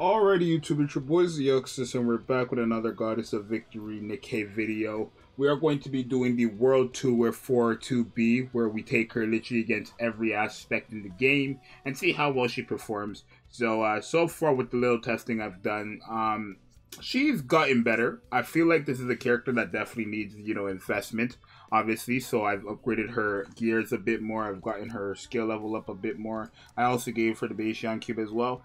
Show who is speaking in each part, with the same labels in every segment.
Speaker 1: Alrighty, YouTube, it's your boy Zxous, and we're back with another Goddess of Victory Nikke video. We are going to be doing the World Tour for 2B, where we take her literally against every aspect in the game and see how well she performs. So far with the little testing I've done, she's gotten better. I feel like this is a character that definitely needs, investment, obviously. So I've upgraded her gears a bit more. I've gotten her skill level up a bit more. I also gave her the Bayesian cube as well.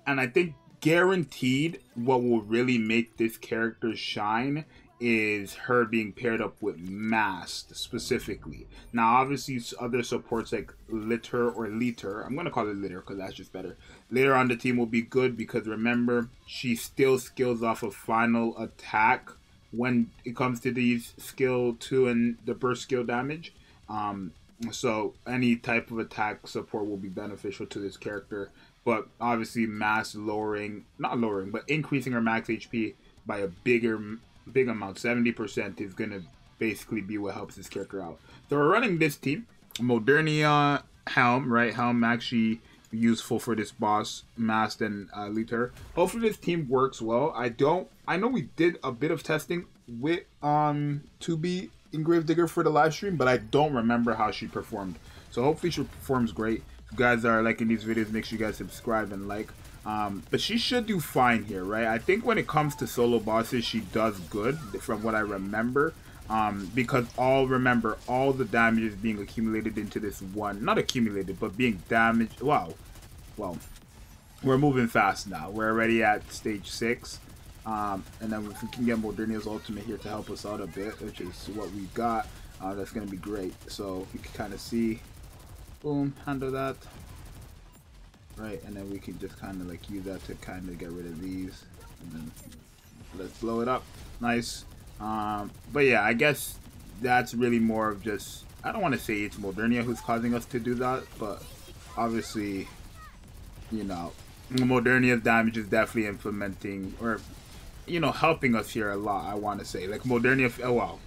Speaker 1: And I think guaranteed what will really make this character shine is her being paired up with Mast specifically. Now, obviously, other supports like Litter or Liter, I'm going to call it Litter because that's just better. Later on the team will be good because remember, she still skills off of final attack when it comes to these skill 2 and the burst skill damage. So any type of attack support will be beneficial to this character. But obviously, not lowering, but increasing her max HP by a big amount, 70%, is going to basically be what helps this character out. So we're running this team. Modernia, Helm, right? Helm actually useful for this boss, Mast and Liter. Hopefully this team works well. I know we did a bit of testing with 2B in Gravedigger for the live stream, but I don't remember how she performed. So hopefully she performs great. If you guys are liking these videos, make sure you guys subscribe and like. But she should do fine here, right? I think when it comes to solo bosses, she does good from what I remember. Because all the damage is being accumulated into this one, not accumulated, but being damaged. Wow. Well, we're moving fast now. We're already at stage 6. And then if we can get Modernia's ultimate here to help us out a bit, which is what we got, that's going to be great. So you can kind of see, boom, handle that. Right, and then we can just kind of like use that to kind of get rid of these. And then let's blow it up. Nice. But yeah, I guess that's really more of just, I don't want to say it's Modernia who's causing us to do that, but obviously, Modernia's damage is definitely implementing, or, helping us here a lot, I want to say. Like Modernia, oh wow.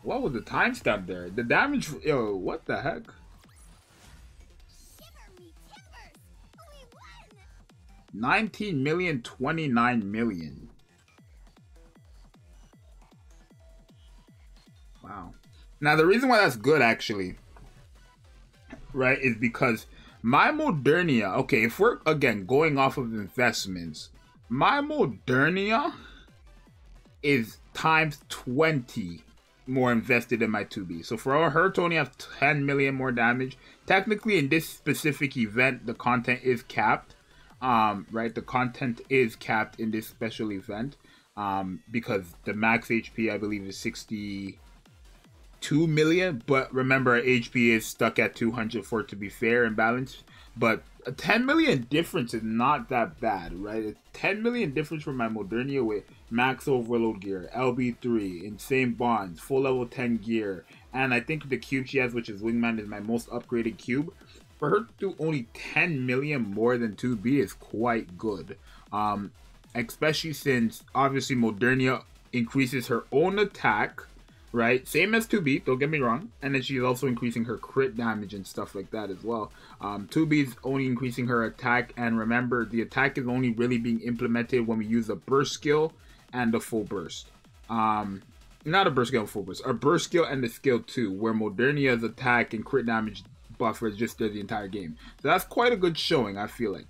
Speaker 1: What was the timestamp there? The damage, yo, what the heck? $19 million, $29 million. Wow. Now, the reason why that's good, actually, right, is because my Modernia, okay, if we're, again, going off of investments, my Modernia is times 20 more invested in my 2B. So for her to only have 10 million more damage, technically in this specific event, the content is capped. Right, the content is capped in this special event because the max HP I believe is 62 million, but remember our HP is stuck at 200 for it to be fair and balanced. But a 10 million difference is not that bad, right? A 10 million difference from my Modernia with max overload gear, LB3, insane bonds, full level 10 gear, and I think the cube she has, which is Wingman, is my most upgraded cube. For her to do only 10 million more than 2B is quite good. Especially since, obviously, Modernia increases her own attack, right? Same as 2B, don't get me wrong. And then she's also increasing her crit damage and stuff like that as well. 2B is only increasing her attack. And remember, the attack is only really being implemented when we use a burst skill and a full burst. Not a burst skill and full burst. A burst skill and the skill 2, where Modernia's attack and crit damage buffer just does the entire game. So that's quite a good showing, I feel like.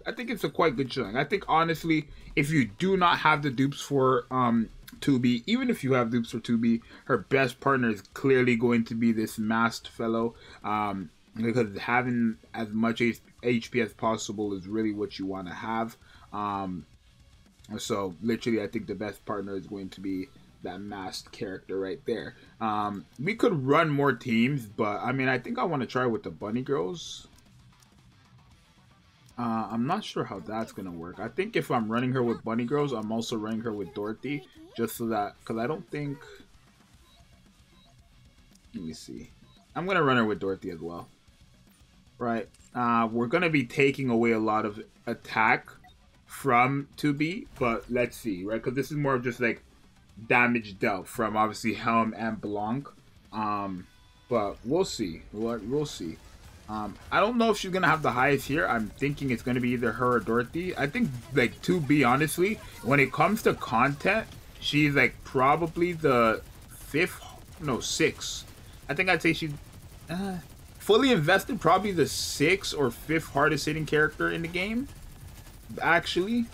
Speaker 1: I think it's a quite good showing. I think honestly, if you do not have the dupes for 2B, even if you have dupes for 2B, her best partner is clearly going to be this Mast fellow, because having as much HP as possible is really what you want to have. So literally, I think the best partner is going to be that Masked character right there. We could run more teams, but I mean, I think I want to try with the bunny girls. I'm not sure how that's gonna work. I think if I'm running her with bunny girls, I'm also running her with Dorothy, just so that, because I don't think, let me see, I'm gonna run her with Dorothy as well, right? We're gonna be taking away a lot of attack from 2B, but let's see, right? Because this is more of just like damage dealt from obviously Helm and Blanc, but we'll see. We'll see. I don't know if she's gonna have the highest here. I'm thinking it's gonna be either her or Dorothy. I think like 2B, honestly, when it comes to content, she's like probably the sixth. I think I'd say she's fully invested, probably the 6th or 5th hardest hitting character in the game, actually.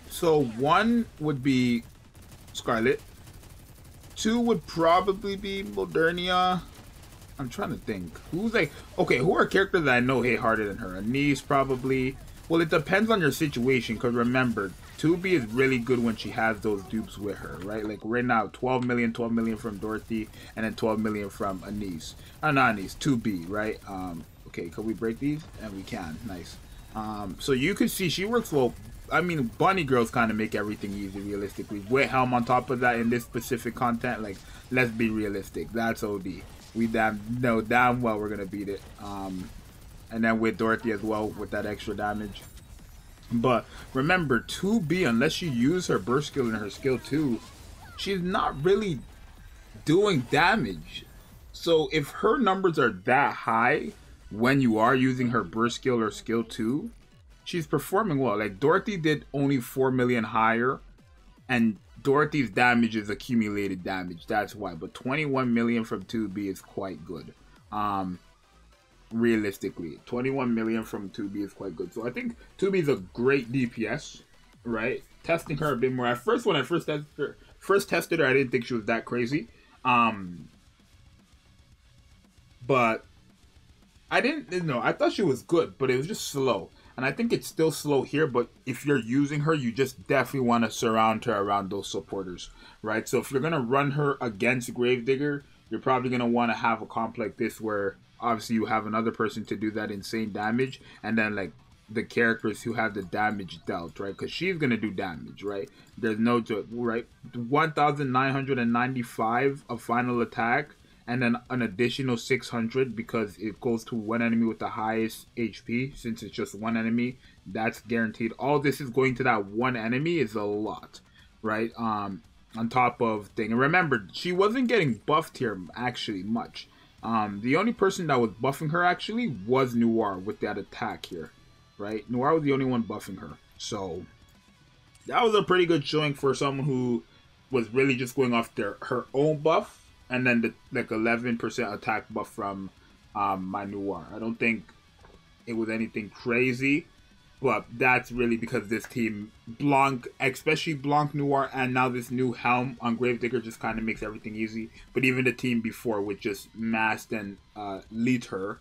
Speaker 1: So 1 would be Scarlet, 2 would probably be Modernia. I'm trying to think. Who's like, okay, who are characters that I know hit harder than her? Anise, probably. Well, it depends on your situation, because remember, 2B is really good when she has those dupes with her, right? Like right now, 12 million from Dorothy, and then 12 million from Anise. Not Anise, 2B, right? Okay, can we break these? And we can. Nice. So you can see she works well. I mean, bunny girls kind of make everything easy, realistically. With Helm on top of that in this specific content, like, let's be realistic. That's OD. We damn well we're gonna beat it. And then with Dorothy as well, with that extra damage. But remember, 2B, unless you use her burst skill and her skill 2, she's not really doing damage. So if her numbers are that high when you are using her burst skill or skill 2, she's performing well. Like Dorothy did only 4 million higher, and Dorothy's damage is accumulated damage. That's why. But 21 million from 2B is quite good. Realistically, 21 million from 2B is quite good. So I think 2B is a great DPS, right? Testing her a bit more. At first, when I first tested her, I didn't think she was that crazy. But I didn't know. I thought she was good, but it was just slow. And I think it's still slow here, but if you're using her, you just definitely want to surround her around those supporters, right? So if you're going to run her against Gravedigger, you're probably going to want to have a comp like this where obviously you have another person to do that insane damage, and then like the characters who have the damage dealt, right? Because she's going to do damage, right? There's no joke, right? 1,995 of final attack, and then an additional 600 because it goes to one enemy with the highest HP. Since it's just one enemy, that's guaranteed. All this is going to that one enemy is a lot, right? On top of thing. And remember, she wasn't getting buffed here actually much. The only person that was buffing her actually was Noir with that attack here, right? Noir was the only one buffing her. So that was a pretty good showing for someone who was really just going off her own buff. And then the like 11% attack buff from my Noir. I don't think it was anything crazy, but that's really because this team, Blanc, especially Blanc, Noir, and now this new Helm on Gravedigger just kind of makes everything easy. But even the team before with just Mast and Liter,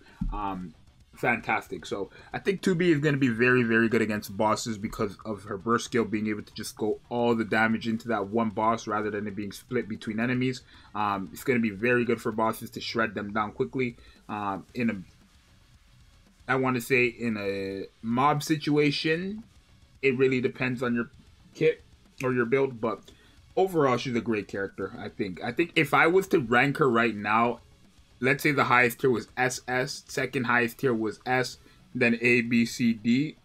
Speaker 1: fantastic. So I think 2B is going to be very, very good against bosses because of her burst skill being able to just go all the damage into that one boss rather than it being split between enemies. It's going to be very good for bosses to shred them down quickly. I want to say in a mob situation, it really depends on your kit or your build, but overall she's a great character. I think if I was to rank her right now, let's say the highest tier was SS, second highest tier was S, then A, B, C, D.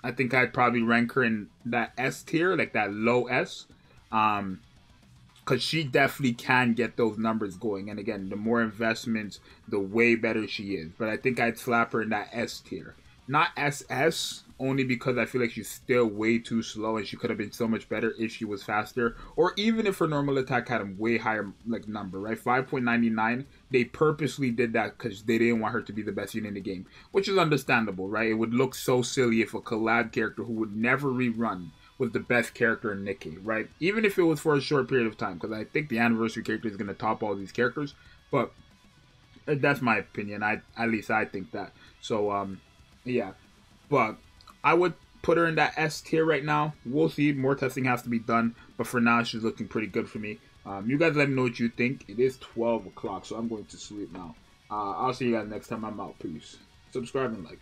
Speaker 1: I think I'd probably rank her in that S tier, like that low S. Because she definitely can get those numbers going. And again, the more investments, the way better she is. But I think I'd slap her in that S tier. Not SS, only because I feel like she's still way too slow and she could have been so much better if she was faster. Or even if her normal attack had a way higher like number, right? 5.99. They purposely did that because they didn't want her to be the best unit in the game. Which is understandable, right? It would look so silly if a collab character who would never rerun was the best character in Nikke, right? Even if it was for a short period of time, because I think the anniversary character is going to top all these characters. But that's my opinion. At least I think that. So, yeah. But I would put her in that S tier right now. We'll see. More testing has to be done. But for now, she's looking pretty good for me. You guys let me know what you think. It is 12 o'clock, so I'm going to sleep now. I'll see you guys next time I'm out. Peace. Subscribe and like.